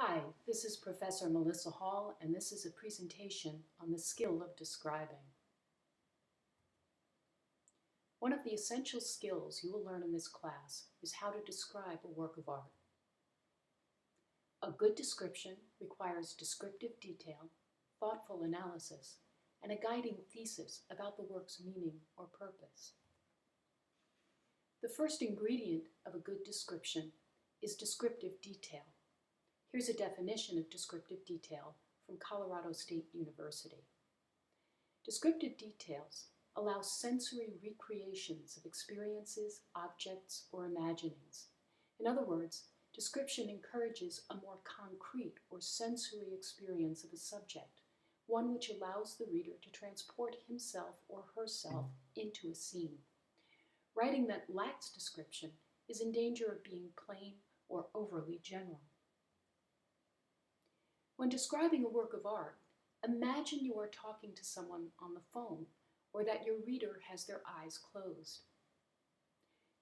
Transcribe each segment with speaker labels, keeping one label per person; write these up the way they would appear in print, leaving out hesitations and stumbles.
Speaker 1: Hi, this is Professor Melissa Hall, and this is a presentation on the skill of describing. One of the essential skills you will learn in this class is how to describe a work of art. A good description requires descriptive detail, thoughtful analysis, and a guiding thesis about the work's meaning or purpose. The first ingredient of a good description is descriptive detail. Here's a definition of descriptive detail from Colorado State University. Descriptive details allow sensory recreations of experiences, objects, or imaginings. In other words, description encourages a more concrete or sensory experience of a subject, one which allows the reader to transport himself or herself into a scene. Writing that lacks description is in danger of being plain or overly general. When describing a work of art, imagine you are talking to someone on the phone or that your reader has their eyes closed.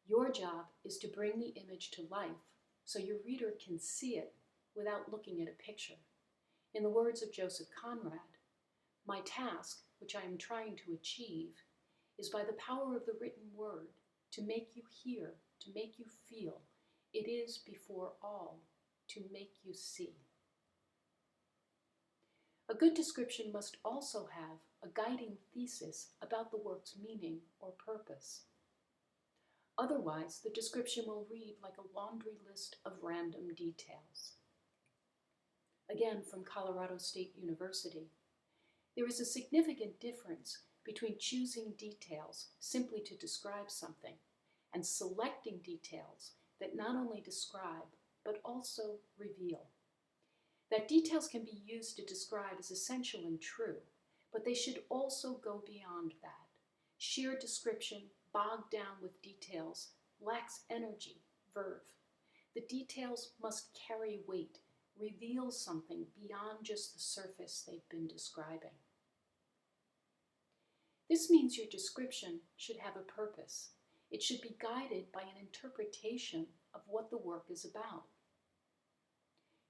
Speaker 1: Your job is to bring the image to life so your reader can see it without looking at a picture. In the words of Joseph Conrad, "My task, which I am trying to achieve, is by the power of the written word to make you hear, to make you feel. It is, before all, to make you see." A good description must also have a guiding thesis about the work's meaning or purpose. Otherwise, the description will read like a laundry list of random details. Again, from Colorado State University, there is a significant difference between choosing details simply to describe something and selecting details that not only describe, but also reveal. That details can be used to describe is essential and true, but they should also go beyond that. Sheer description, bogged down with details, lacks energy, verve. The details must carry weight, reveal something beyond just the surface they've been describing. This means your description should have a purpose. It should be guided by an interpretation of what the work is about.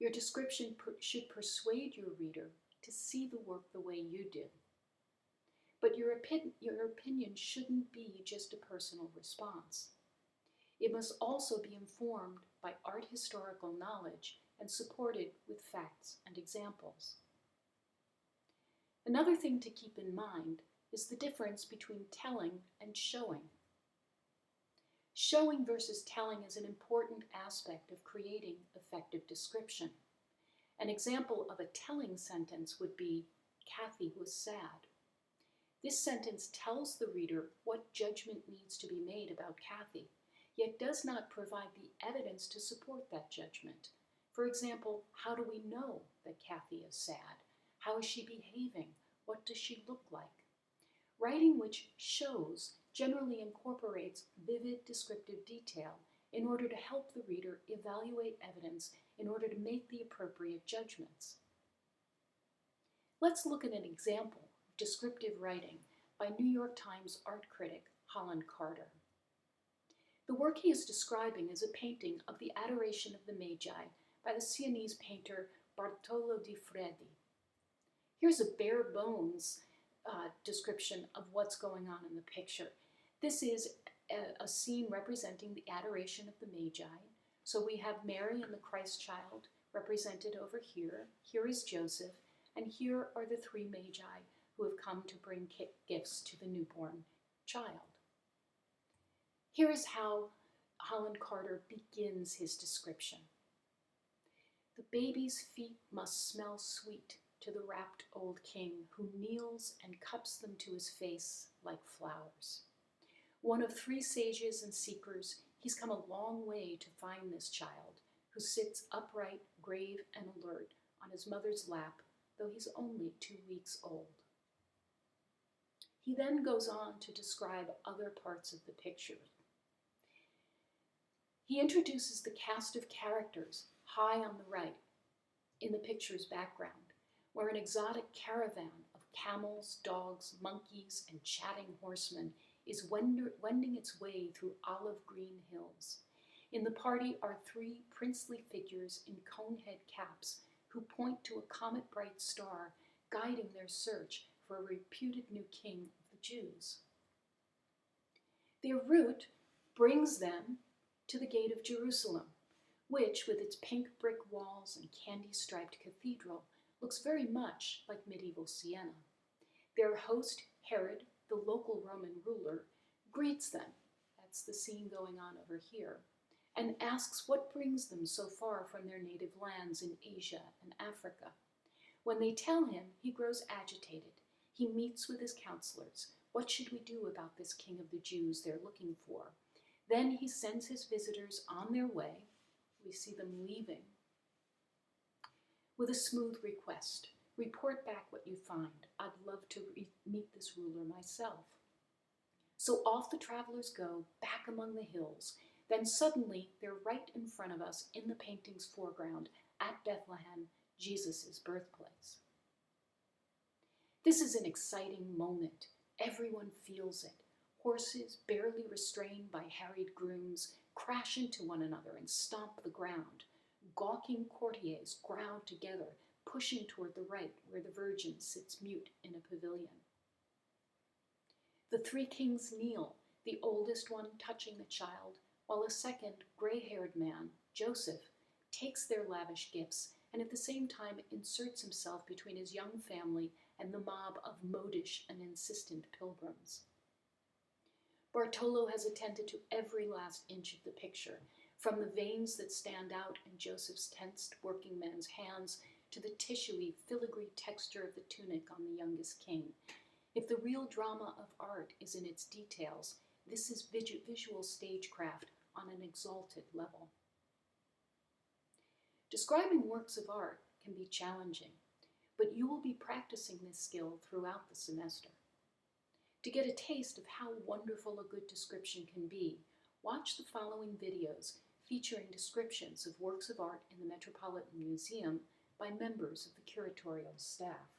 Speaker 1: Your description should persuade your reader to see the work the way you do. But your opinion shouldn't be just a personal response. It must also be informed by art historical knowledge and supported with facts and examples. Another thing to keep in mind is the difference between telling and showing. Showing versus telling is an important aspect of creating effective description. An example of a telling sentence would be, "Kathy was sad." This sentence tells the reader what judgment needs to be made about Kathy, yet does not provide the evidence to support that judgment. For example, how do we know that Kathy is sad? How is she behaving? What does she look like? Writing which shows generally incorporates vivid descriptive detail in order to help the reader evaluate evidence in order to make the appropriate judgments. Let's look at an example of descriptive writing by New York Times art critic Holland Carter. The work he is describing is a painting of the Adoration of the Magi by the Sienese painter Bartolo di Freddi. Here's a bare bones description of what's going on in the picture. This is a scene representing the Adoration of the Magi. So we have Mary and the Christ child represented over here. Here is Joseph, and here are the three Magi who have come to bring gifts to the newborn child. Here is how Holland Carter begins his description. "The baby's feet must smell sweet to the rapt old king, who kneels and cups them to his face like flowers. One of three sages and seekers, he's come a long way to find this child, who sits upright, grave, and alert on his mother's lap, though he's only 2 weeks old." He then goes on to describe other parts of the picture. He introduces the cast of characters high on the right in the picture's background, where an exotic caravan of camels, dogs, monkeys, and chatting horsemen is wending its way through olive green hills. In the party are three princely figures in cone-head caps who point to a comet-bright star guiding their search for a reputed new king of the Jews. Their route brings them to the Gate of Jerusalem, which, with its pink brick walls and candy-striped cathedral, looks very much like medieval Siena. Their host, Herod, the local Roman ruler, greets them, that's the scene going on over here, and asks what brings them so far from their native lands in Asia and Africa. When they tell him, he grows agitated. He meets with his counselors. What should we do about this king of the Jews they're looking for? Then he sends his visitors on their way. We see them leaving with a smooth request. Report back what you find. I'd love to meet this ruler myself. So off the travelers go, back among the hills. Then suddenly they're right in front of us in the painting's foreground at Bethlehem, Jesus' birthplace. This is an exciting moment. Everyone feels it. Horses, barely restrained by harried grooms, crash into one another and stomp the ground. Gawking courtiers crowd together, pushing toward the right, where the Virgin sits mute in a pavilion. The three kings kneel, the oldest one touching the child, while a second, gray-haired man, Joseph, takes their lavish gifts and at the same time inserts himself between his young family and the mob of modish and insistent pilgrims. Bartolo has attended to every last inch of the picture, from the veins that stand out in Joseph's tensed working man's hands to the tissuey, filigree texture of the tunic on the youngest king. If the real drama of art is in its details, this is visual stagecraft on an exalted level. Describing works of art can be challenging, but you will be practicing this skill throughout the semester. To get a taste of how wonderful a good description can be, watch the following videos featuring descriptions of works of art in the Metropolitan Museum by members of the curatorial staff.